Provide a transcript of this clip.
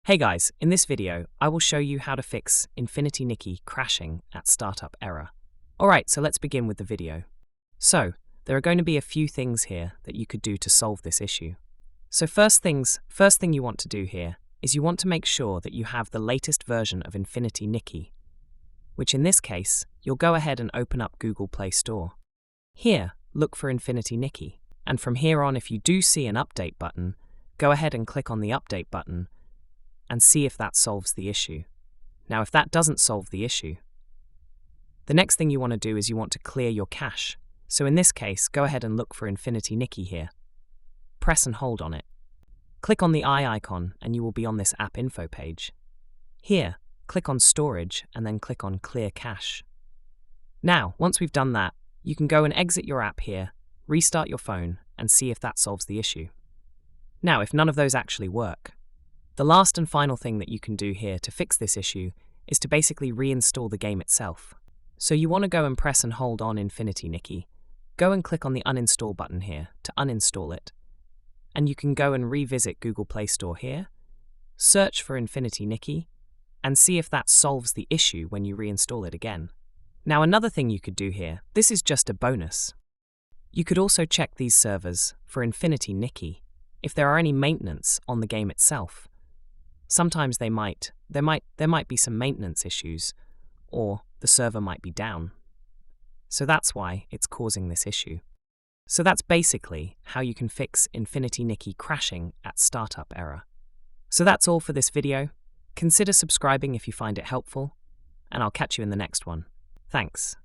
Hey guys, in this video, I will show you how to fix Infinity Nikki crashing at startup error. Alright, so let's begin with the video. So, there are going to be a few things here that you could do to solve this issue. So first thing you want to do here is you want to make sure that you have the latest version of Infinity Nikki, which in this case, you'll go ahead and open up Google Play Store. Here, look for Infinity Nikki, and from here on, if you do see an update button, go ahead and click on the update button and see if that solves the issue. Now, if that doesn't solve the issue, the next thing you want to do is you want to clear your cache. So in this case, go ahead and look for Infinity Nikki here. Press and hold on it. Click on the eye icon and you will be on this app info page. Here, click on storage and then click on clear cache. Now, once we've done that, you can go and exit your app here, restart your phone and see if that solves the issue. Now, if none of those actually work, the last and final thing that you can do here to fix this issue is to basically reinstall the game itself. So you want to go and press and hold on Infinity Nikki. Go and click on the uninstall button here to uninstall it. And you can go and revisit Google Play Store here, search for Infinity Nikki, and see if that solves the issue when you reinstall it again. Now another thing you could do here, this is just a bonus. You could also check these servers for Infinity Nikki if there are any maintenance on the game itself. Sometimes there might be some maintenance issues, or the server might be down. So that's why it's causing this issue. So that's basically how you can fix Infinity Nikki crashing at startup error. So that's all for this video. Consider subscribing if you find it helpful, and I'll catch you in the next one. Thanks.